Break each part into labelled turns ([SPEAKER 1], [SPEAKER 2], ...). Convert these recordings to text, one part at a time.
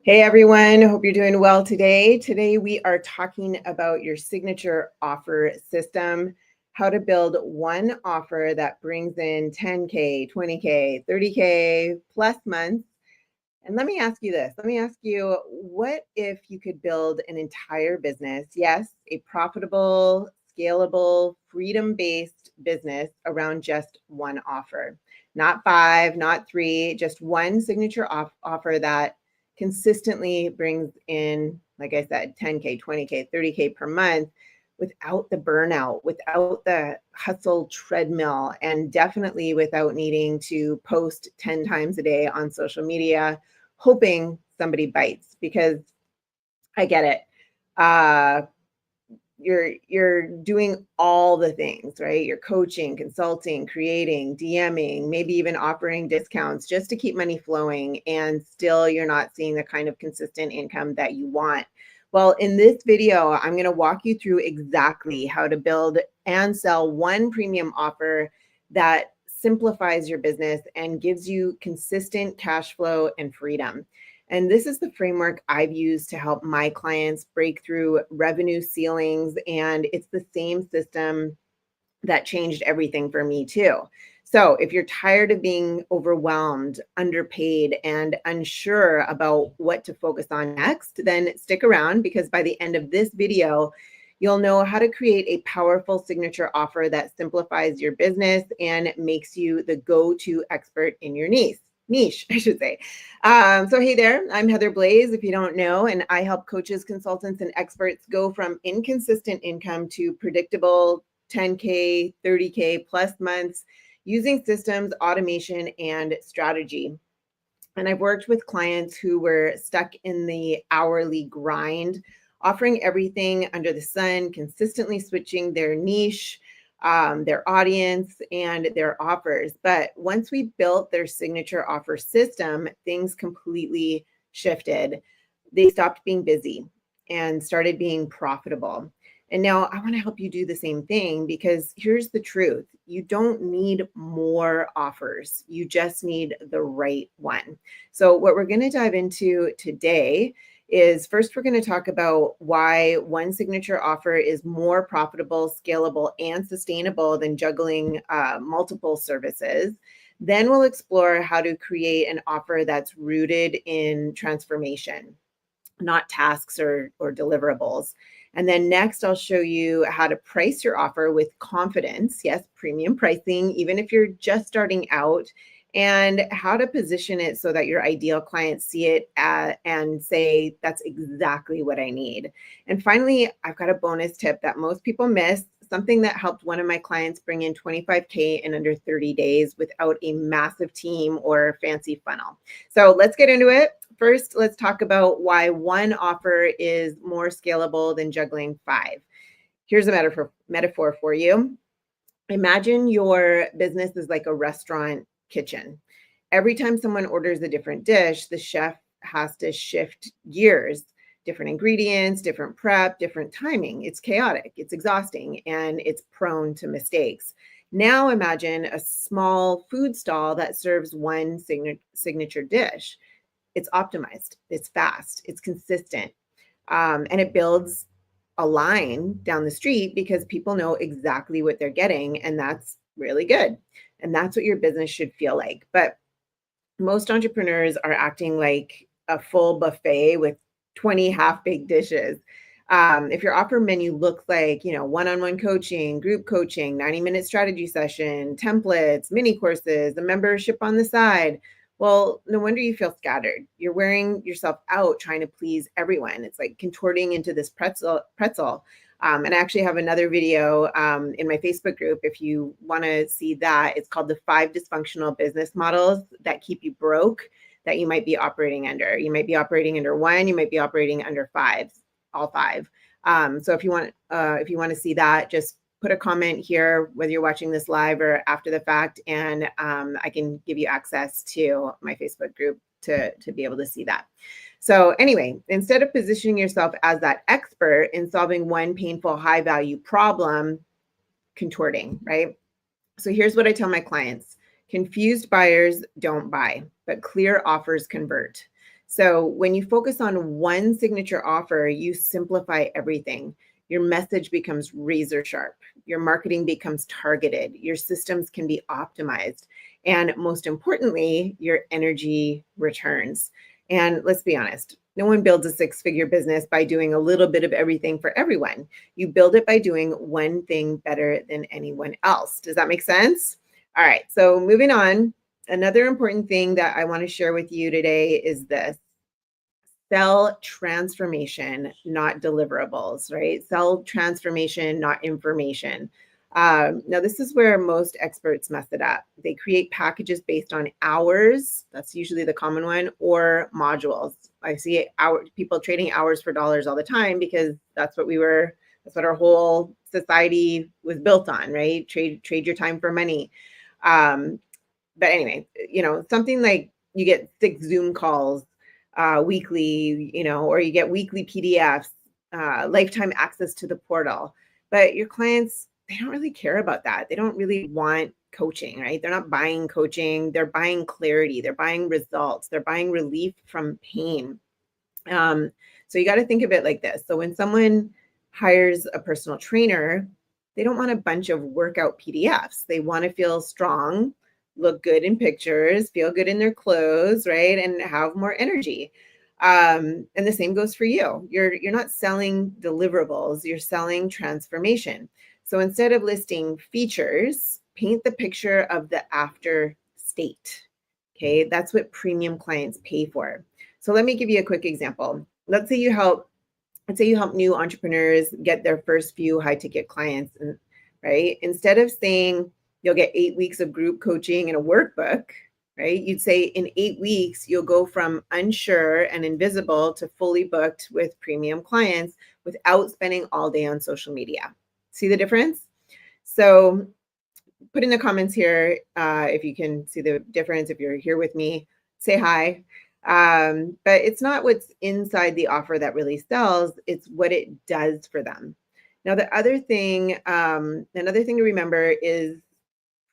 [SPEAKER 1] Hey everyone, hope you're doing well today. Today we are talking about your signature offer system, how to build one offer that brings in 10K, 20K, 30K plus months. And let me ask you this. Let me ask you, what if you could build an entire business? Yes, a profitable, scalable, freedom-based business around just one offer. Not five, not three, just one signature offer that consistently brings in, like I said, 10K, 20K, 30K per month without the burnout, without the hustle treadmill, and definitely without needing to post 10 times a day on social media hoping somebody bites, because I get it. Uh, you're doing all the things, right? You're coaching, consulting, creating, DMing, maybe even offering discounts just to keep money flowing, and still you're not seeing the kind of consistent income that you want. Well, in this video, I'm going to walk you through exactly how to build and sell one premium offer that simplifies your business and gives you consistent cash flow and freedom. And this is the framework I've used to help my clients break through revenue ceilings. And it's the same system that changed everything for me too. So if you're tired of being overwhelmed, underpaid, and unsure about what to focus on next, then stick around, because by the end of this video, you'll know how to create a powerful signature offer that simplifies your business and makes you the go-to expert in your niche, I should say. So hey there, I'm Heather Blaze, if you don't know, and I help coaches, consultants, and experts go from inconsistent income to predictable 10K, 30K plus months using systems, automation, and strategy. And I've worked with clients who were stuck in the hourly grind, offering everything under the sun, consistently switching their niche, their audience, and their offers. But once we built their signature offer system, things completely shifted. They stopped being busy and started being profitable. And now I want to help you do the same thing, because here's the truth. You don't need more offers. You just need the right one. So what we're going to dive into today is, first, we're going to talk about why one signature offer is more profitable, scalable, and sustainable than juggling multiple services. Then we'll explore how to create an offer that's rooted in transformation, not tasks or deliverables. And then next, I'll show you how to price your offer with confidence. Yes, premium pricing, even if you're just starting out, and how to position it so that your ideal clients see it and say, that's exactly what I need. And finally, I've got a bonus tip that most people miss, something that helped one of my clients bring in 25K in under 30 days without a massive team or fancy funnel. So let's get into it. First, let's talk about why one offer is more scalable than juggling five. Here's a metaphor for you. Imagine your business is like a restaurant kitchen. Every time someone orders a different dish, the chef has to shift gears, different ingredients, different prep, different timing. It's chaotic, it's exhausting, and it's prone to mistakes. Now imagine a small food stall that serves one signature dish. It's optimized, it's fast, it's consistent, and it builds a line down the street because people know exactly what they're getting, and that's really good. And that's what your business should feel like. But most entrepreneurs are acting like a full buffet with 20 half-baked dishes. If your offer menu looks like, one-on-one coaching, group coaching, 90-minute strategy session, templates, mini courses, a membership on the side, well, no wonder you feel scattered. You're wearing yourself out trying to please everyone. It's like contorting into this pretzel. And I actually have another video in my Facebook group. If you want to see that, it's called the 5 dysfunctional business models that keep you broke, that you might be operating under. You might be operating under one, you might be operating under five, all 5. So if you want to see that, just put a comment here, whether you're watching this live or after the fact, and I can give you access to my Facebook group to be able to see that. So anyway, instead of positioning yourself as that expert in solving one painful, high value problem, contorting, right? So here's what I tell my clients. Confused buyers don't buy, but clear offers convert. So when you focus on one signature offer, you simplify everything. Your message becomes razor sharp. Your marketing becomes targeted. Your systems can be optimized. And most importantly, your energy returns. And let's be honest, no one builds a six-figure business by doing a little bit of everything for everyone. You build it by doing one thing better than anyone else. Does that make sense? All right, so moving on. Another important thing that I want to share with you today is this: sell transformation, not deliverables, right? Sell transformation, not information. Now, this is where most experts mess it up. They create packages based on hours. That's usually the common one, or modules. I see people trading hours for dollars all the time because that's what our whole society was built on, right? Trade your time for money. But anyway, something like you get 6 Zoom calls weekly, or you get weekly PDFs, lifetime access to the portal. But your clients, they don't really care about that. They don't really want coaching, right? They're not buying coaching. They're buying clarity. They're buying results. They're buying relief from pain. So you got to think of it like this. So when someone hires a personal trainer, they don't want a bunch of workout PDFs. They want to feel strong, look good in pictures, feel good in their clothes, right? And have more energy. And the same goes for you. You're not selling deliverables, you're selling transformation. So instead of listing features, paint the picture of the after state. Okay, that's what premium clients pay for. So let me give you a quick example. Let's say you help new entrepreneurs get their first few high ticket clients, right? Instead of saying you'll get 8 weeks of group coaching and a workbook, right? You'd say in 8 weeks, you'll go from unsure and invisible to fully booked with premium clients without spending all day on social media. See the difference? So put in the comments here if you can see the difference. If you're here with me, say hi. But it's not what's inside the offer that really sells, it's what it does for them. Now, another thing to remember is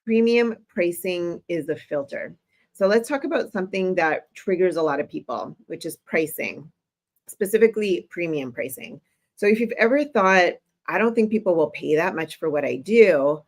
[SPEAKER 1] premium pricing is a filter. So let's talk about something that triggers a lot of people, which is pricing, specifically premium pricing. So if you've ever thought, I don't think people will pay that much for what I do,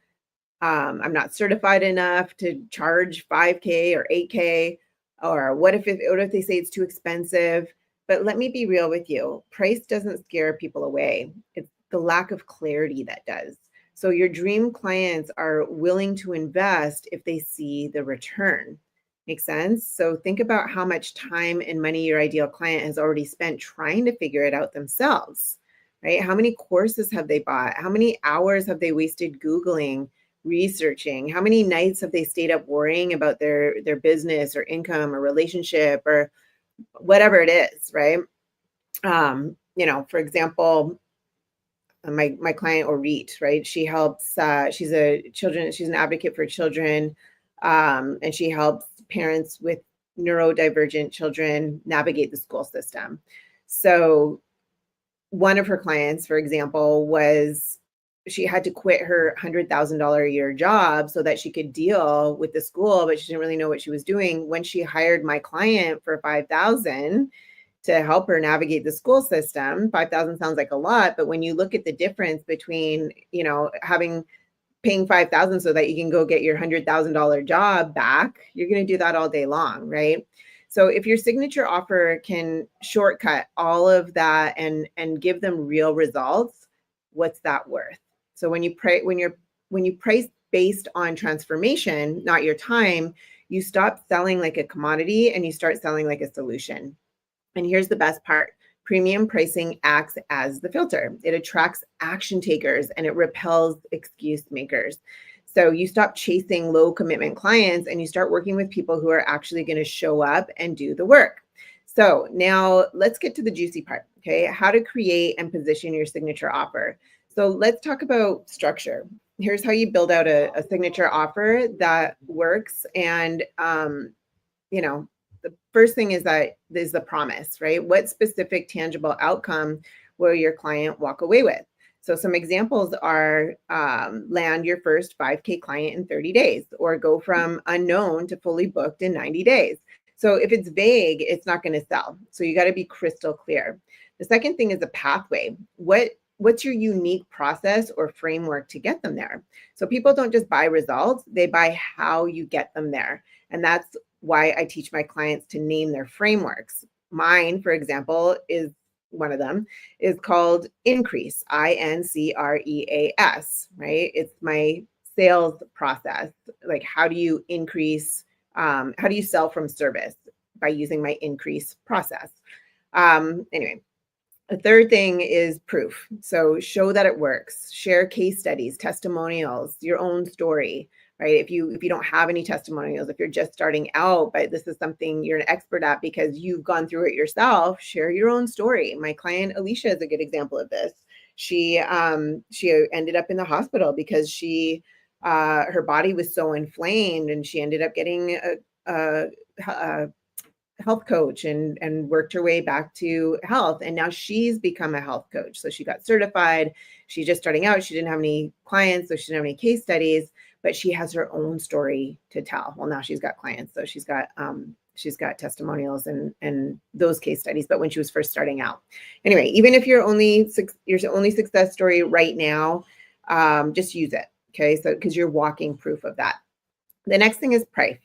[SPEAKER 1] I'm not certified enough to charge 5K or 8K, or what if they say it's too expensive? But let me be real with you. Price doesn't scare people away. It's the lack of clarity that does. So your dream clients are willing to invest if they see the return. Make sense? So think about how much time and money your ideal client has already spent trying to figure it out themselves, right? How many courses have they bought? How many hours have they wasted Googling, researching? How many nights have they stayed up worrying about their business or income or relationship or whatever it is, right? For example, my client Orit, right? She helps. She's an advocate for children, and she helps parents with neurodivergent children navigate the school system. So one of her clients, for example, she had to quit her $100,000 a year job so that she could deal with the school, but she didn't really know what she was doing. When she hired my client for $5,000 to help her navigate the school system, $5,000 sounds like a lot, but when you look at the difference between, paying $5,000 so that you can go get your $100,000 job back, you're going to do that all day long, right? So if your signature offer can shortcut all of that and give them real results, what's that worth? So when you price based on transformation, not your time, you stop selling like a commodity and you start selling like a solution. And here's the best part. Premium pricing acts as the filter. It attracts action takers and it repels excuse makers. So you stop chasing low commitment clients and you start working with people who are actually going to show up and do the work. So now let's get to the juicy part, okay? How to create and position your signature offer. So let's talk about structure. Here's how you build out a signature offer that works. And, the first thing is the promise, right? What specific tangible outcome will your client walk away with? So some examples are land your first 5K client in 30 days, or go from unknown to fully booked in 90 days. So if it's vague, it's not going to sell. So you got to be crystal clear. The second thing is a pathway. What's your unique process or framework to get them there? So people don't just buy results, they buy how you get them there. And that's why I teach my clients to name their frameworks. Mine, for example, is one of them is called Increase, INCREAS, right? It's my sales process. Like, how do you increase, how do you sell from service? By using my Increase process. Anyway, a third thing is proof. So show that it works. Share case studies, testimonials, your own story, right? If you don't have any testimonials, if you're just starting out, but this is something you're an expert at because you've gone through it yourself, share your own story. My client Alicia is a good example of this. She ended up in the hospital because her body was so inflamed, and she ended up getting a health coach and worked her way back to health. And now she's become a health coach. So she got certified. She's just starting out. She didn't have any clients, so she didn't have any case studies, but she has her own story to tell. Well, now she's got clients. So she's got testimonials and those case studies, but when she was first starting out. Anyway, even if your only success story right now, just use it. Okay. So, because you're walking proof of that. The next thing is price,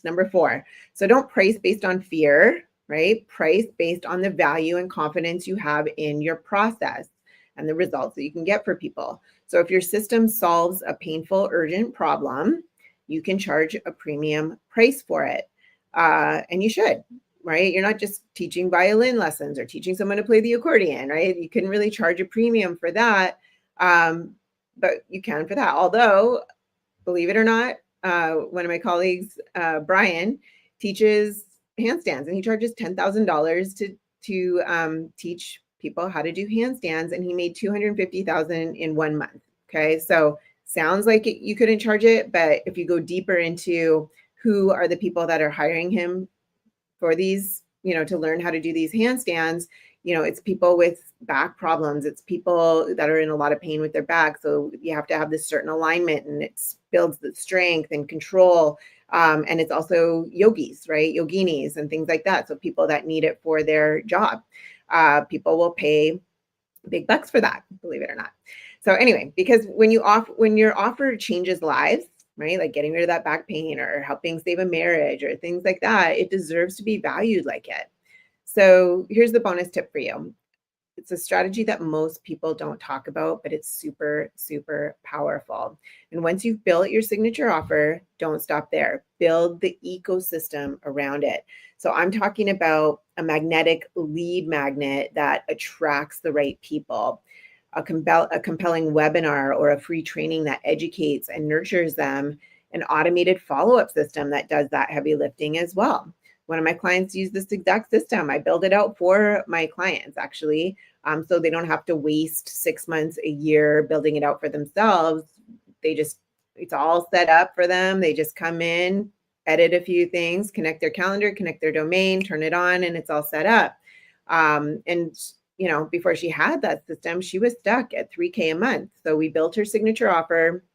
[SPEAKER 1] number 4. So don't price based on fear, right? Price based on the value and confidence you have in your process and the results that you can get for people. So if your system solves a painful, urgent problem, you can charge a premium price for it. And you should, right? You're not just teaching violin lessons or teaching someone to play the accordion, right? You couldn't really charge a premium for that. But you can for that. Although, believe it or not, one of my colleagues, Brian, teaches handstands, and he charges $10,000 to teach people how to do handstands, and he made $250,000 in 1 month. Okay, so sounds like you couldn't charge it, but if you go deeper into who are the people that are hiring him for these, to learn how to do these handstands, it's people with back problems. It's people that are in a lot of pain with their back. So you have to have this certain alignment, and it builds the strength and control. And it's also yogis, right? Yoginis and things like that. So people that need it for their job. People will pay big bucks for that, believe it or not. So anyway, because when your offer changes lives, right? Like getting rid of that back pain or helping save a marriage or things like that, it deserves to be valued like it. So here's the bonus tip for you. It's a strategy that most people don't talk about, but it's super, super powerful. And once you've built your signature offer, don't stop there. Build the ecosystem around it. So I'm talking about a magnetic lead magnet that attracts the right people, a compelling webinar or a free training that educates and nurtures them, an automated follow-up system that does that heavy lifting as well. One of my clients used this exact system. I build it out for my clients, actually, so they don't have to waste 6 months, a year building it out for themselves. It's all set up for them. They just come in, edit a few things, connect their calendar, connect their domain, turn it on, and it's all set up. And before she had that system, she was stuck at $3,000 a month. So we built her signature offer,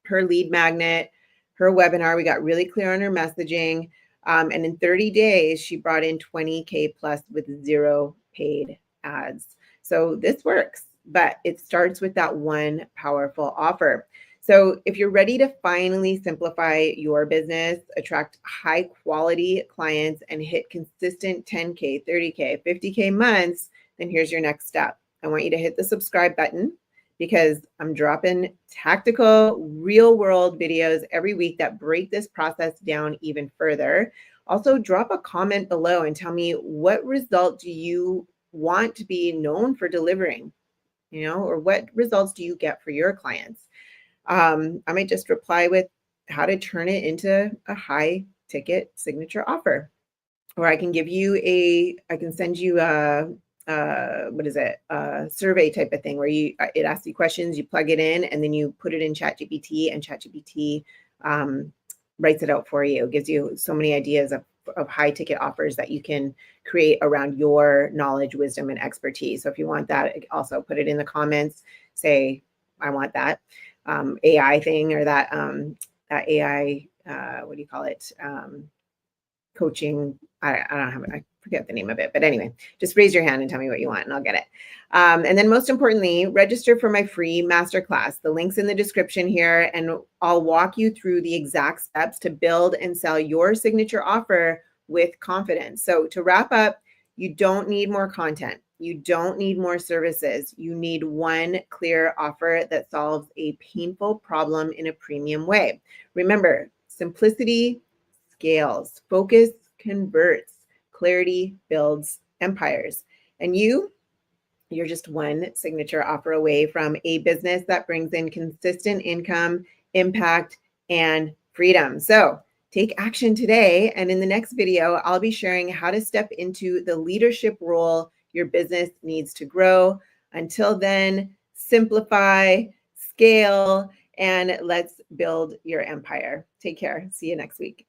[SPEAKER 1] her lead magnet, her webinar. We got really clear on her messaging. And in 30 days, she brought in $20,000 plus with 0 paid ads. So this works, but it starts with that one powerful offer. So if you're ready to finally simplify your business, attract high quality clients, and hit consistent 10K, 30K, 50K months, then here's your next step. I want you to hit the subscribe button, because I'm dropping tactical, real world videos every week that break this process down even further. Also, drop a comment below and tell me, what result do you want to be known for delivering, or what results do you get for your clients? I might just reply with how to turn it into a high ticket signature offer. Or I can send you a survey type of thing where it asks you questions, you plug it in, and then you put it in ChatGPT, and ChatGPT writes it out for you. It gives you so many ideas of high ticket offers that you can create around your knowledge, wisdom, and expertise. So if you want that, also put it in the comments, say, I want that AI thing, or that AI, what do you call it? coaching. I don't have it. I forget the name of it, but anyway, just raise your hand and tell me what you want and I'll get it. And then most importantly, register for my free masterclass. The link's in the description here, and I'll walk you through the exact steps to build and sell your signature offer with confidence. So to wrap up, you don't need more content. You don't need more services. You need one clear offer that solves a painful problem in a premium way. Remember, simplicity scales, focus converts, clarity builds empires. And you're just one signature offer away from a business that brings in consistent income, impact, and freedom. So take action today. And in the next video, I'll be sharing how to step into the leadership role your business needs to grow. Until then, simplify, scale, and let's build your empire. Take care. See you next week.